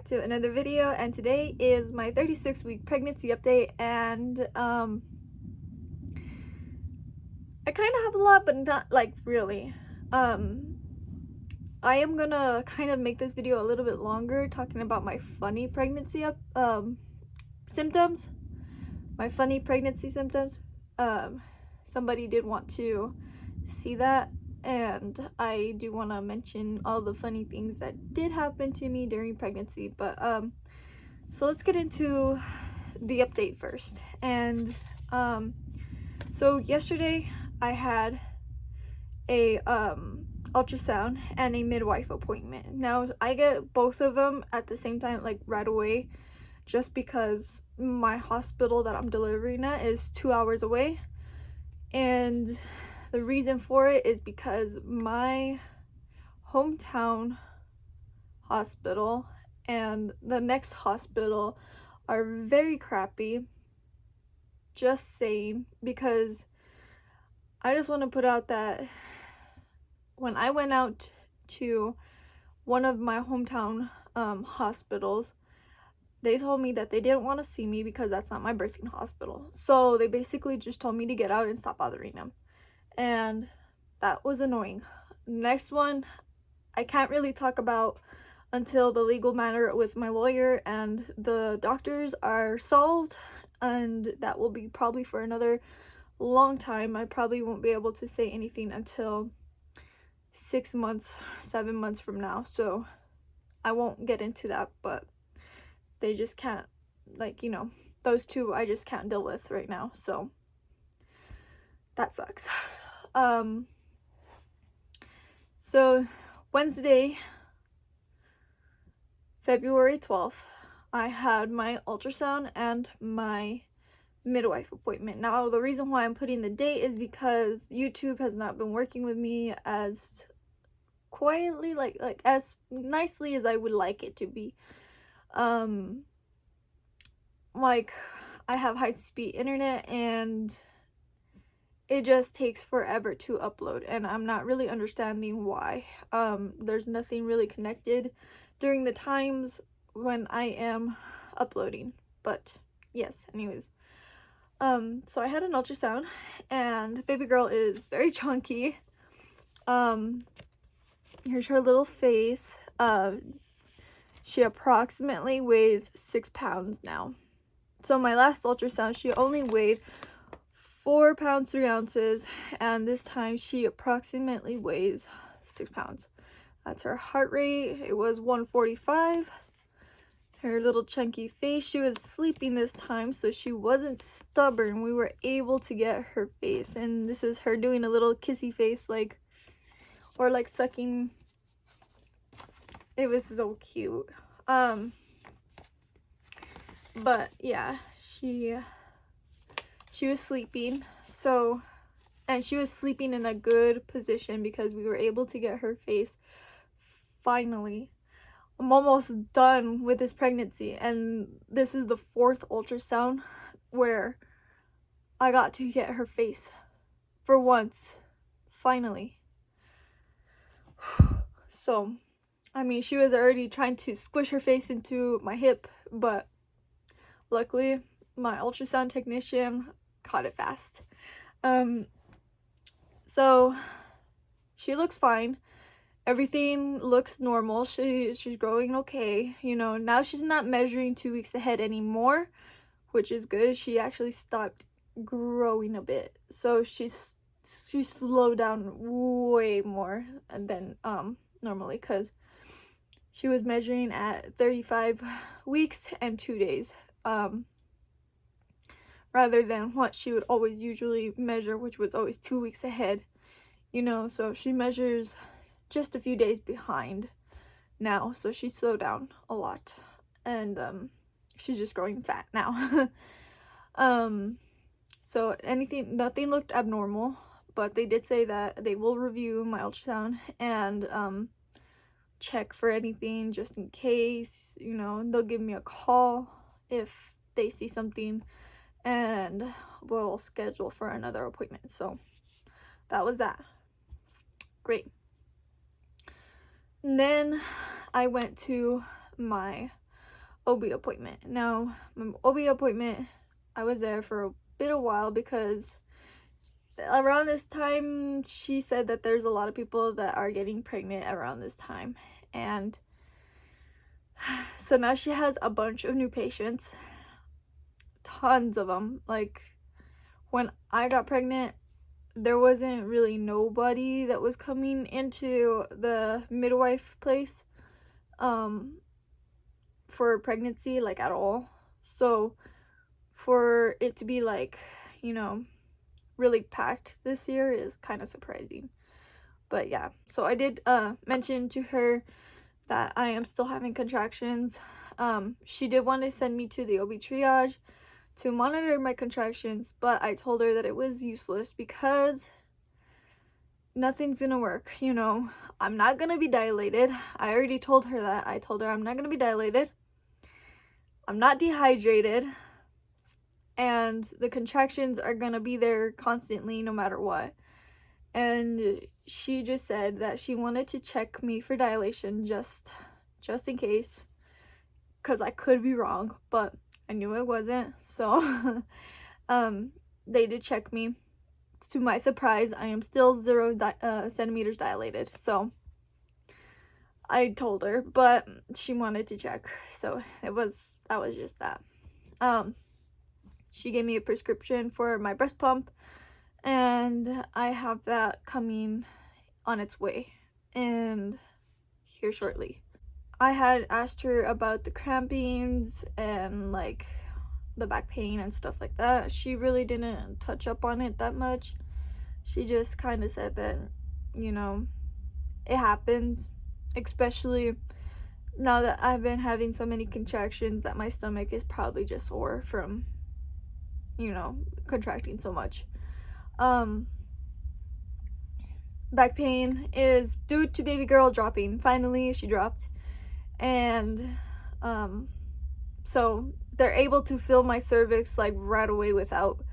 back to another video, and today is my 36-week pregnancy update. And I kind of have a lot, but not like really. I am gonna kind of make this video a little bit longer, talking about my funny pregnancy symptoms, my funny pregnancy symptoms. Somebody did want to see that, and I do want to mention all the funny things that did happen to me during pregnancy. But so let's get into the update first. And so yesterday I had a ultrasound and a midwife appointment. Now I get both of them at the same time, like right away, just because my hospital that I'm delivering at is 2 hours away. And the reason for it is because my hometown hospital and the next hospital are very crappy. Just saying, because I just want to put out that when I went out to one of my hometown hospitals, they told me that they didn't want to see me because that's not my birthing hospital. So they basically just told me to get out and stop bothering them. And that was annoying. Next one, I can't really talk about until the legal matter with my lawyer and the doctors are solved. And that will be probably for another long time. I probably won't be able to say anything until 6 months, 7 months from now. So I won't get into that, but they just can't, like, you know, those two I just can't deal with right now. So that sucks. So Wednesday, February 12th, I had my ultrasound and my midwife appointment. Now, the reason why I'm putting the date is because YouTube has not been working with me as quietly, like as nicely as I would like it to be. Like, I have high-speed internet and it just takes forever to upload, and I'm not really understanding why. There's nothing really connected during the times when I am uploading, but yes, anyways. So I had an ultrasound, and baby girl is very chunky. Here's her little face. She approximately weighs 6 pounds now. So my last ultrasound, she only weighed 4 pounds 3 ounces, and this time she approximately weighs 6 pounds. That's her heart rate. It was 145. Her little chunky face. She was sleeping this time, so she wasn't stubborn. We were able to get her face, and this is her doing a little kissy face, like, or like sucking. It was so cute. But yeah, she was sleeping. So, and she was sleeping in a good position because we were able to get her face finally. I'm almost done with this pregnancy, and this is the 4th ultrasound where I got to get her face for once, finally. So, I mean, she was already trying to squish her face into my hip, but luckily my ultrasound technician caught it fast. So she looks fine. Everything looks normal. She's growing okay. You know, now she's not measuring 2 weeks ahead anymore, which is good. She actually stopped growing a bit. So she slowed down way more than normally, because she was measuring at 35 weeks and 2 days. Rather than what she would always usually measure, which was always 2 weeks ahead, you know. So she measures just a few days behind now, so she slowed down a lot, and she's just growing fat now. So nothing looked abnormal, but they did say that they will review my ultrasound and check for anything just in case, you know. They'll give me a call if they see something, and we'll schedule for another appointment. So that was that. Great. And then I went to my OB appointment. Now, my OB appointment, I was there for a bit of while because around this time, she said that there's a lot of people that are getting pregnant around this time. And so now she has a bunch of new patients. Tons of them. Like, when I got pregnant, there wasn't really nobody that was coming into the midwife place for pregnancy, like, at all. So for it to be like, really packed this year is kind of surprising. But yeah, so I did mention to her that I am still having contractions. She did want to send me to the OB triage to monitor my contractions, but I told her that it was useless because nothing's gonna work. I'm not gonna be dilated. I already told her that. I told her I'm not gonna be dilated. I'm not dehydrated. And the contractions are gonna be there constantly no matter what. And she just said that she wanted to check me for dilation just in case, because I could be wrong, but I knew it wasn't. So they did check me. To my surprise, I am still 0 centimeters dilated. So I told her, but she wanted to check, so that was just that. She gave me a prescription for my breast pump, and I have that coming on its way and here shortly. I had asked her about the crampings and like the back pain and stuff like that. She really didn't touch up on it that much. She just kind of said that, it happens, especially now that I've been having so many contractions that my stomach is probably just sore from, contracting so much. Back pain is due to baby girl dropping. Finally, she dropped. And so they're able to fill my cervix like right away without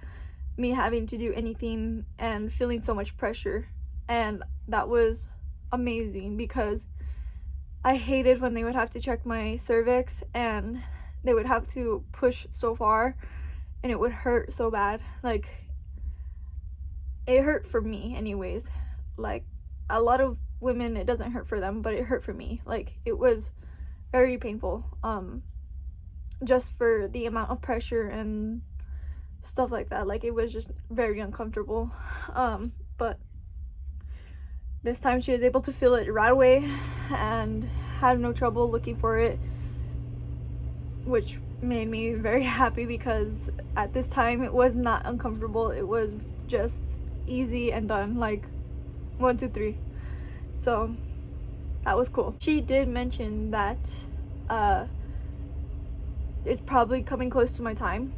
me having to do anything and feeling so much pressure. And that was amazing because I hated when they would have to check my cervix and they would have to push so far and it would hurt so bad. Like, it hurt for me anyways. Like, a lot of women, it doesn't hurt for them, but it hurt for me. Like, it was very painful, just for the amount of pressure and stuff like that. Like, it was just very uncomfortable. But this time she was able to feel it right away and had no trouble looking for it, which made me very happy because at this time it was not uncomfortable. It was just easy and done, like 1, 2, 3. So that was cool. She did mention that it's probably coming close to my time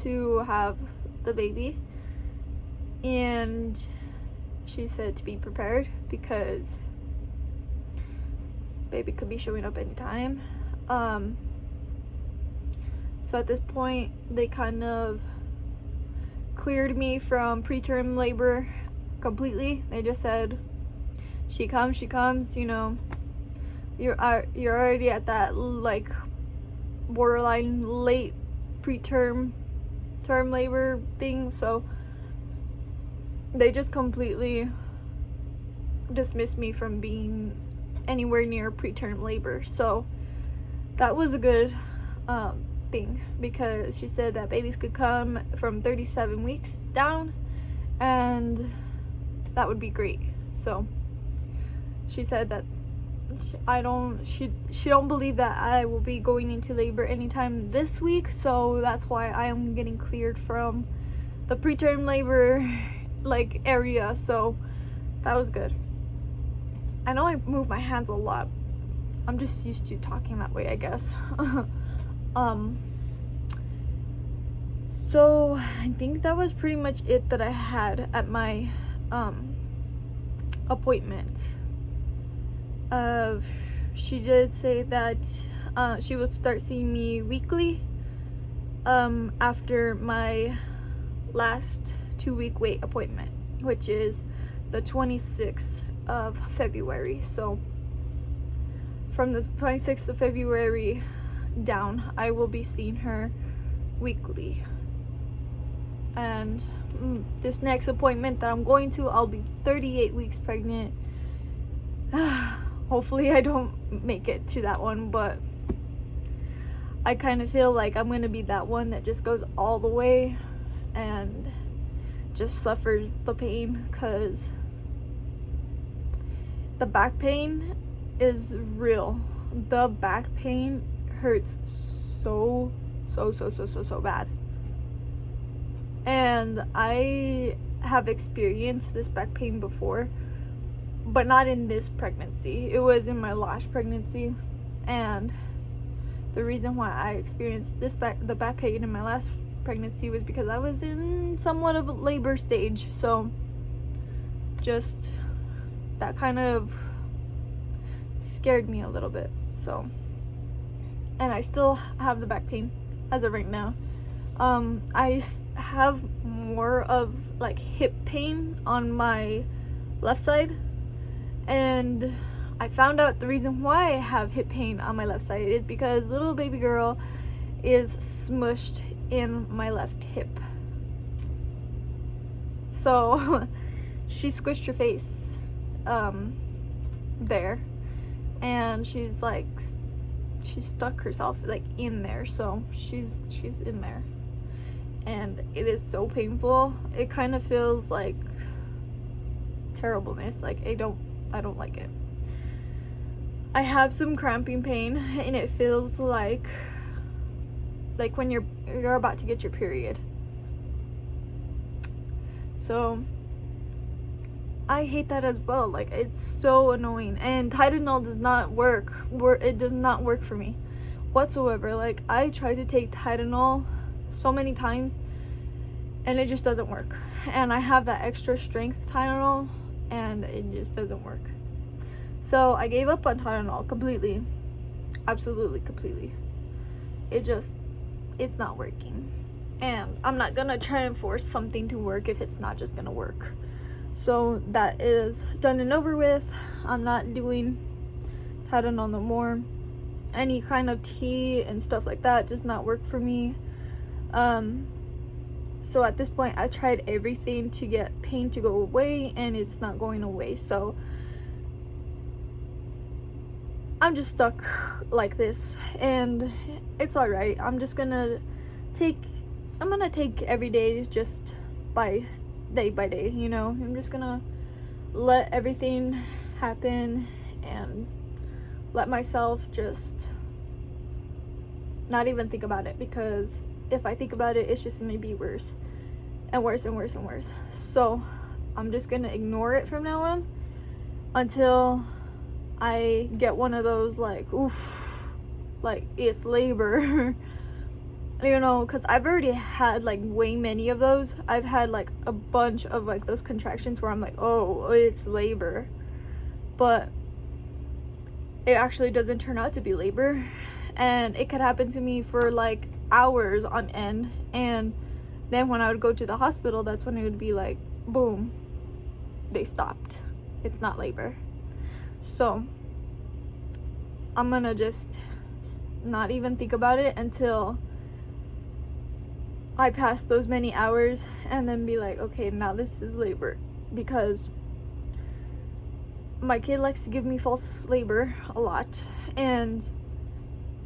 to have the baby, and she said to be prepared because baby could be showing up anytime. So at this point they kind of cleared me from preterm labor completely. They just said, she comes, you're already at that like borderline late term labor thing. So they just completely dismissed me from being anywhere near preterm labor. So that was a good thing because she said that babies could come from 37 weeks down and that would be great. So she said that she don't believe that I will be going into labor anytime this week, so that's why I am getting cleared from the preterm labor like area. So that was good. I know I move my hands a lot. I'm just used to talking that way, I guess. So I think that was pretty much it that I had at my appointment. She did say that she would start seeing me weekly after my last 2-week wait appointment, which is the 26th of February. So from the 26th of February down. I will be seeing her weekly. And this next appointment that I'm going to, I'll be 38 weeks pregnant. Hopefully I don't make it to that one, but I kind of feel like I'm gonna be that one that just goes all the way and just suffers the pain, because the back pain is real. The back pain hurts so bad. And I have experienced this back pain before, but not in this pregnancy. It was in my last pregnancy, and the reason why I experienced the back pain in my last pregnancy was because I was in somewhat of a labor stage. So just that kind of scared me a little bit. So, and I still have the back pain as of right now. I have more of like hip pain on my left side, and I found out the reason why I have hip pain on my left side is because little baby girl is smushed in my left hip. So she squished her face there, and she stuck herself like in there, so she's in there, and it is so painful. It kind of feels like terribleness. Like I don't like it. I have some cramping pain, and it feels like when you're about to get your period. So I hate that as well. Like, it's so annoying. And Tylenol does not work. It does not work for me whatsoever. Like, I tried to take Tylenol so many times, and it just doesn't work. And I have that extra strength Tylenol, and it just doesn't work. So I gave up on Tylenol completely. Absolutely completely. It's not working. And I'm not gonna try and force something to work if it's not just gonna work. So that is done and over with. I'm not doing Tylenol no more. Any kind of tea and stuff like that does not work for me. So at this point, I tried everything to get pain to go away, and it's not going away. So I'm just stuck like this, and it's alright. I'm gonna take every day just by day by day, you know. I'm just gonna let everything happen and let myself just not even think about it, because if I think about it, it's just gonna be worse and worse and worse and worse. So I'm just gonna ignore it from now on until I get one of those like, oof, like it's labor. You know, because I've already had like way many of those. I've had like a bunch of like those contractions where I'm like, oh, it's labor, but it actually doesn't turn out to be labor. And it could happen to me for like hours on end, and then when I would go to the hospital, that's when it would be like, boom, they stopped, it's not labor. So I'm gonna just not even think about it until I pass those many hours, and then be like, okay, now this is labor. Because my kid likes to give me false labor a lot, and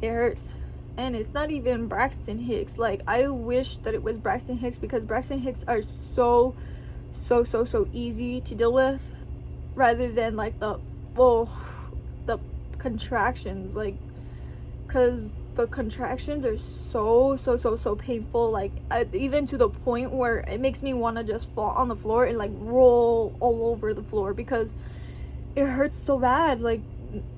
it hurts. And it's not even Braxton Hicks. Like, I wish that it was Braxton Hicks, because Braxton Hicks are so easy to deal with, rather than like the contractions. Like, because the contractions are so painful, like even to the point where it makes me want to just fall on the floor and like roll all over the floor, because it hurts so bad. Like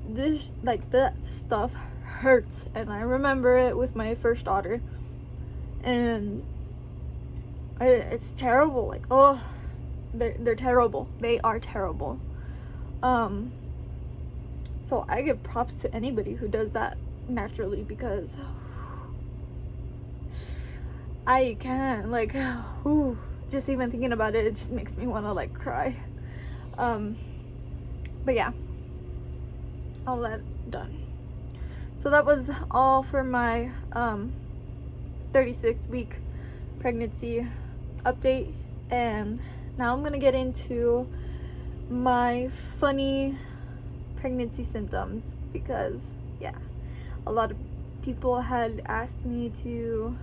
this, like that stuff hurts. And I remember it with my first daughter, and it's terrible. Like, oh, they're terrible. They are terrible. So I give props to anybody who does that naturally, because I can't, like, just even thinking about it, it just makes me want to like cry. But yeah, all that done. So that was all for my 36 week pregnancy update, and now I'm gonna get into my funny pregnancy symptoms, because yeah, a lot of people had asked me to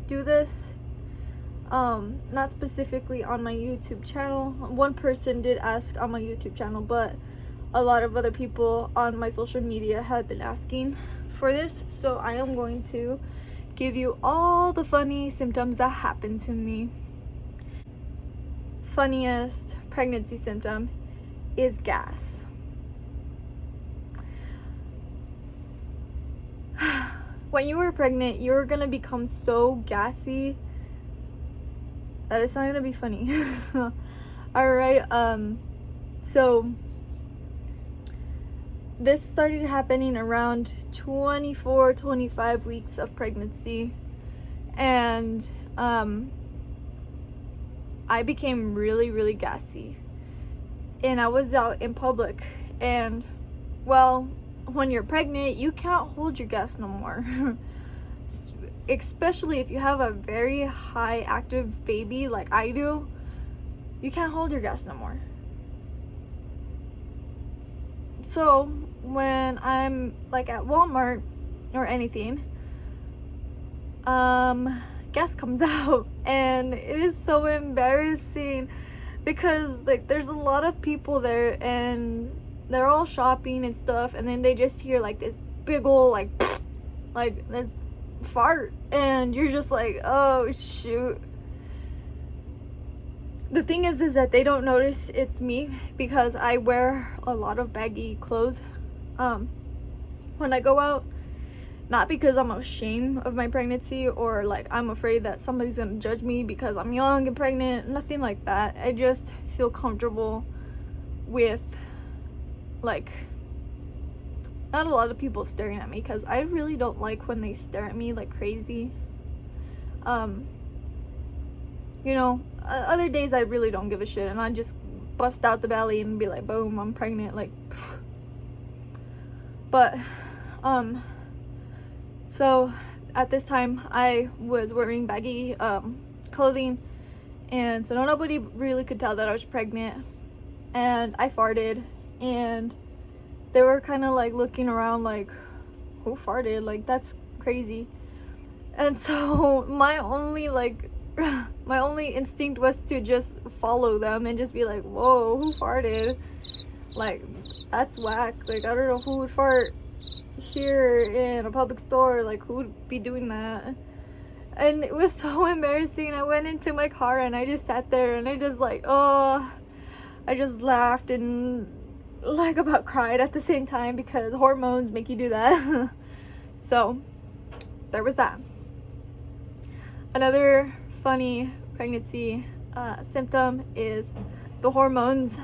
do this, not specifically on my YouTube channel. One person did ask on my YouTube channel, but a lot of other people on my social media had been asking for this, so I am going to give you all the funny symptoms that happened to me. Funniest pregnancy symptom is gas. When you were pregnant, you're gonna become so gassy that it's not gonna be funny. Alright, so this started happening around 24-25 weeks of pregnancy, and I became really gassy, and I was out in public, and well, when you're pregnant, you can't hold your gas no more. Especially if you have a very high active baby like I do, you can't hold your gas no more. So when I'm like at Walmart or anything, gas comes out, and it is so embarrassing because like there's a lot of people there and they're all shopping and stuff, and then they just hear like this big ol' like this fart, and you're just like, oh shoot. The thing is that they don't notice it's me because I wear a lot of baggy clothes when I go out. Not because I'm ashamed of my pregnancy or like I'm afraid that somebody's gonna judge me because I'm young and pregnant, nothing like that. I just feel comfortable with like not a lot of people staring at me, because I really don't like when they stare at me like crazy. You know, other days I really don't give a shit and I just bust out the belly and be like, boom, I'm pregnant, like pfft. But so at this time I was wearing baggy clothing, and so nobody really could tell that I was pregnant, and I farted, and they were kind of like looking around like, who farted? Like, that's crazy. And so my only instinct was to just follow them and just be like, whoa, who farted? Like, that's whack. Like, I don't know who would fart here in a public store. Like, who would be doing that? And it was so embarrassing. I went into my car and I just sat there and I just like, oh, I just laughed and like about cried at the same time because hormones make you do that. So there was that. Another funny pregnancy symptom is the hormones.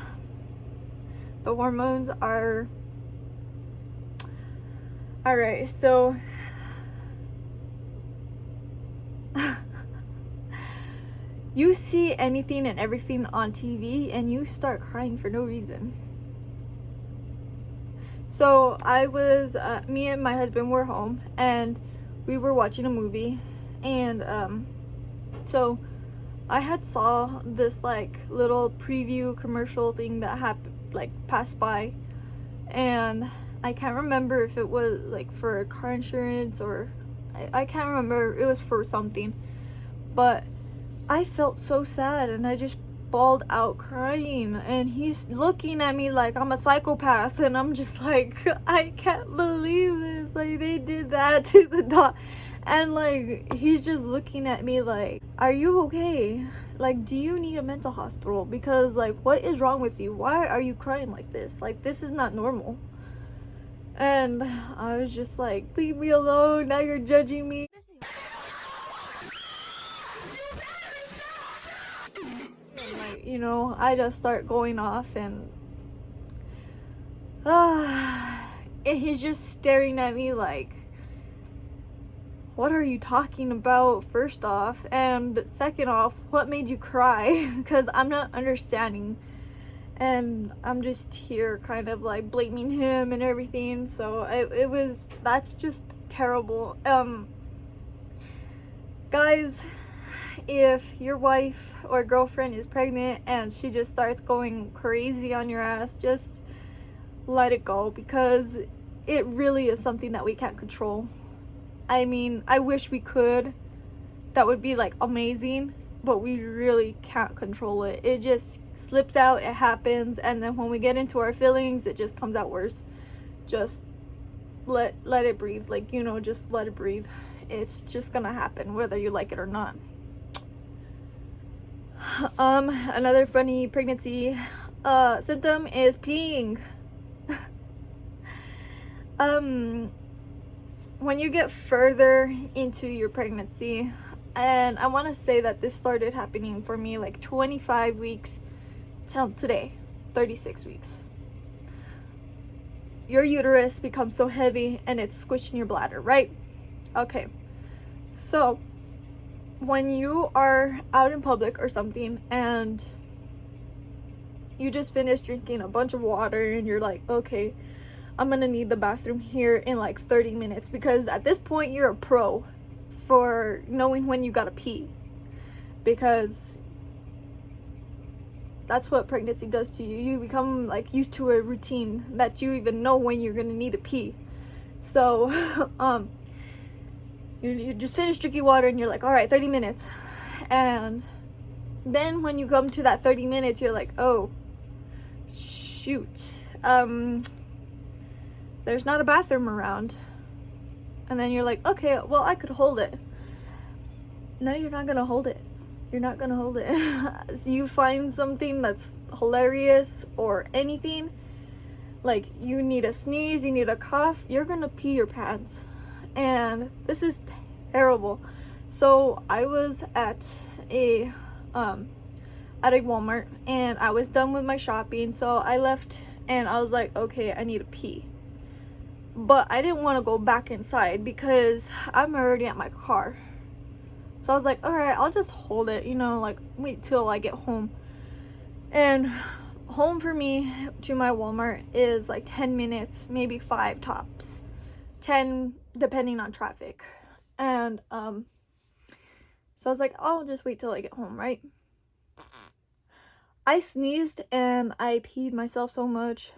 The hormones are alright, so you see anything and everything on TV and you start crying for no reason. So I was, me and my husband were home and we were watching a movie, and so I had saw this like little preview commercial thing that happened, like passed by, and I can't remember if it was like for car insurance or I can't remember, it was for something, but I felt so sad and I just bawled out crying, and he's looking at me like I'm a psychopath, and I'm just like, I can't believe this, like they did that to the dog, and like he's just looking at me like, are you okay? Like, do you need a mental hospital? Because like, what is wrong with you? Why are you crying like this? Like, this is not normal. And I was just like, leave me alone, now you're judging me. Like, you know, I just start going off, and he's just staring at me like, what are you talking about, first off, and second off, what made you cry? Because I'm not understanding. and I'm just here kind of like blaming him and everything. So that's just terrible. Guys, if your wife or girlfriend is pregnant and she just starts going crazy on your ass, just let it go, because it really is something that we can't control. I mean, I wish we could. That would be like amazing, but we really can't control it. It just slips out, it happens, and then when we get into our feelings, it just comes out worse. Just let it breathe. Like, you know, just let it breathe. It's just gonna happen whether you like it or not. Another funny pregnancy symptom is peeing. When you get further into your pregnancy, and I want to say that this started happening for me like 25 weeks till today, 36 weeks. Your uterus becomes so heavy and it's squishing your bladder, right? Okay, so when you are out in public or something and you just finished drinking a bunch of water and you're like, okay, I'm gonna need the bathroom here in like 30 minutes, because at this point you're a pro for knowing when you gotta pee, because that's what pregnancy does to you. You become like used to a routine that you even know when you're gonna need to pee. So you just finished drinking water and you're like, all right, 30 minutes. And then when you come to that 30 minutes, you're like, oh shoot, there's not a bathroom around. And then you're like, okay, well, I could hold it. No, you're not gonna hold it. You're not gonna hold it. So you find something that's hilarious or anything, like you need a sneeze, you need a cough, you're gonna pee your pants. And this is terrible. So I was at a Walmart and I was done with my shopping, so I left and I was like, okay, I need to pee. But I didn't want to go back inside because I'm already at my car. So I was like, all right, I'll just hold it, you know, like wait till I get home. And home for me to my Walmart is like 10 minutes, maybe 5 tops. 10 depending on traffic. And so I was like, I'll just wait till I get home, right? I sneezed and I peed myself so much.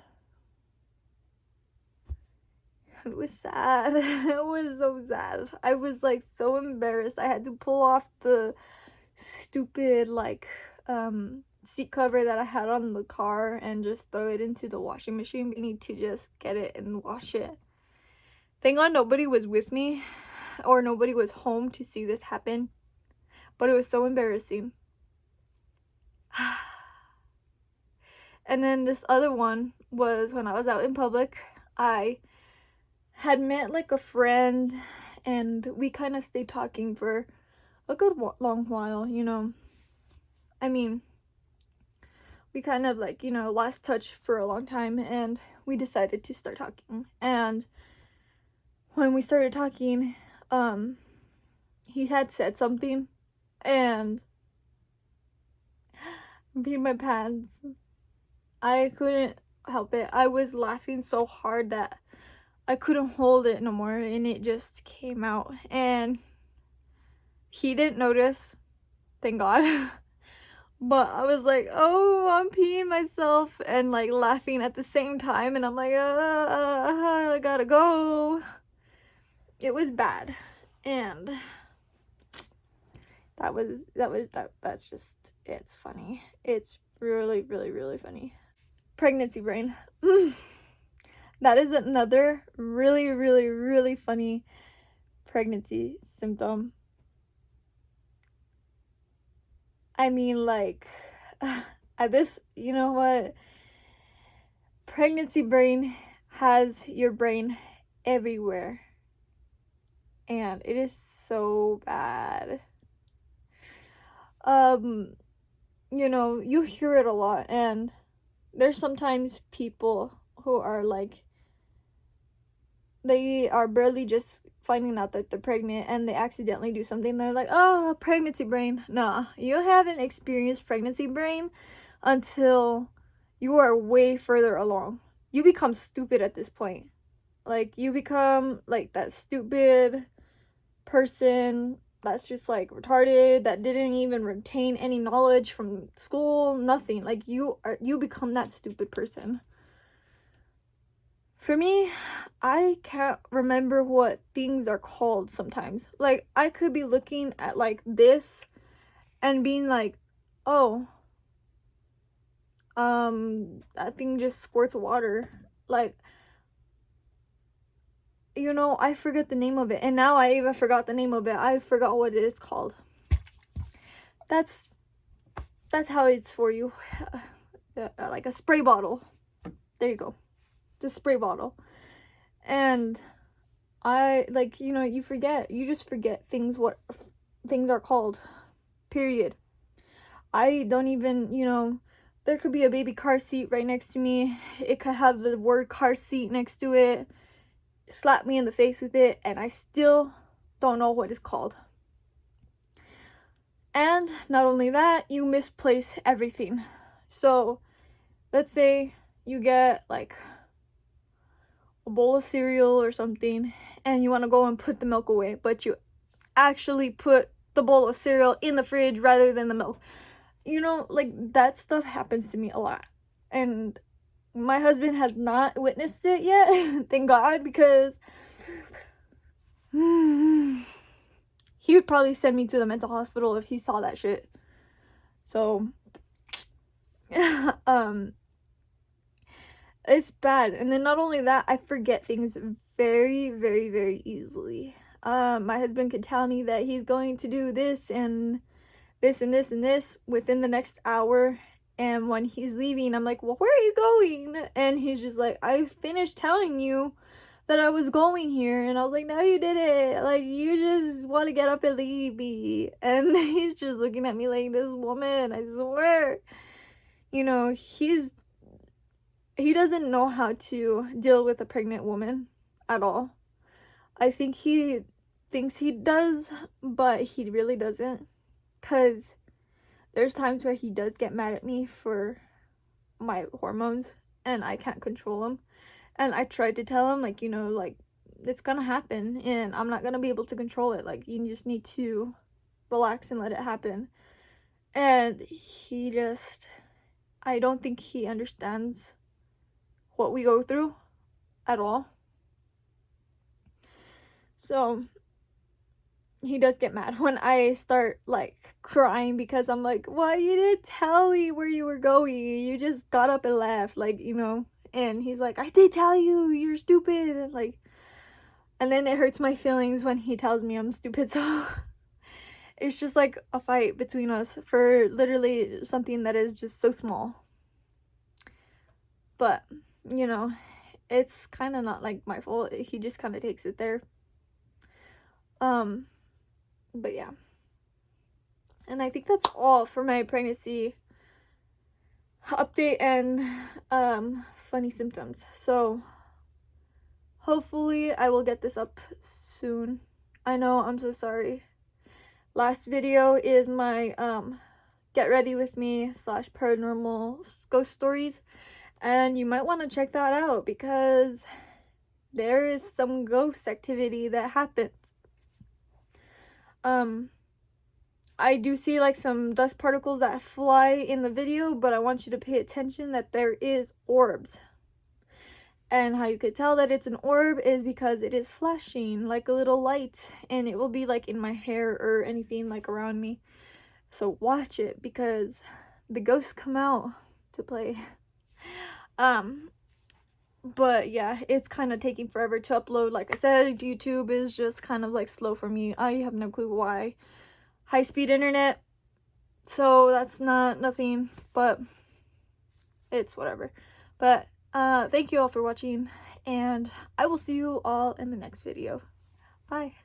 It was sad. It was so sad. I was like so embarrassed. I had to pull off the stupid like seat cover that I had on the car and just throw it into the washing machine. We need to just get it and wash it. Thank God nobody was with me or nobody was home to see this happen, but it was so embarrassing. And then this other one was when I was out in public. I had met like a friend and we kind of stayed talking for a good long while, you know. I mean, we kind of like, you know, lost touch for a long time and we decided to start talking. And when we started talking, he had said something and I peed my pants. I couldn't help it. I was laughing so hard that I couldn't hold it no more and it just came out. And he didn't notice, thank God. But I was like, oh, I'm peeing myself and like laughing at the same time. And I'm like, I gotta go. It was bad. And that's just, it's funny. It's really, really, really funny. Pregnancy brain. That is another really, really, really funny pregnancy symptom. I mean, like, at this, you know what? Pregnancy brain has your brain everywhere. And it is so bad. You know, you hear it a lot, and there's sometimes people who are like, they are barely just finding out that they're pregnant and they accidentally do something. They're like, oh, pregnancy brain. Nah, you haven't experienced pregnancy brain until you are way further along. You become stupid at this point. Like, you become like that stupid person that's just like retarded, that didn't even retain any knowledge from school, nothing. Like, you become that stupid person. For me, I can't remember what things are called sometimes. Like, I could be looking at like this and being like, oh, that thing just squirts water. Like, you know, I forget the name of it. And now I even forgot the name of it. I forgot what it is called. That's how it's for you. Like a spray bottle. There you go. The spray bottle. And I, like, you know, you just forget things, what things are called. Period. I don't even, you know, there could be a baby car seat right next to me. It could have the word car seat next to it. Slap me in the face with it, and I still don't know what it's called. And not only that, you misplace everything. So let's say you get like a bowl of cereal or something, and you want to go and put the milk away, but you actually put the bowl of cereal in the fridge rather than the milk. You know, like, that stuff happens to me a lot. And my husband has not witnessed it yet, thank God, because he would probably send me to the mental hospital if he saw that shit. So, it's bad. And then not only that, I forget things very, very, very easily. My husband could tell me that he's going to do this and this and this and this within the next hour, and when he's leaving, I'm like, well, where are you going? And he's just like, I finished telling you that I was going here. And I was like, no, you didn't. Like, you just want to get up and leave me. And he's just looking at me like, this woman, I swear. You know, he doesn't know how to deal with a pregnant woman at all. I think he thinks he does, but he really doesn't. Because there's times where he does get mad at me for my hormones, and I can't control them. And I tried to tell him, like, you know, like, it's gonna happen, and I'm not gonna be able to control it. Like, you just need to relax and let it happen. And he just, I don't think he understands what we go through at all. So he does get mad when I start like crying, because I'm like, well, you didn't tell me where you were going, you just got up and left, like, you know. And he's like, I did tell you, you're stupid. And like, and then it hurts my feelings when he tells me I'm stupid. So it's just like a fight between us for literally something that is just so small. But, you know, it's kind of not like my fault. He just kind of takes it there. But yeah. And I think that's all for my pregnancy update and funny symptoms. So hopefully I will get this up soon. I know, I'm so sorry. Last video is my get ready with me / paranormal ghost stories, and you might want to check that out because there is some ghost activity that happens. I do see like some dust particles that fly in the video, but I want you to pay attention that there is orbs. And how you could tell that it's an orb is because it is flashing like a little light, and it will be like in my hair or anything like around me. So watch it, because the ghosts come out to play. But yeah, it's kind of taking forever to upload. Like I said, YouTube is just kind of like slow for me. I have no clue why. High-speed internet, so that's nothing, but it's whatever. But thank you all for watching, and I will see you all in the next video. Bye.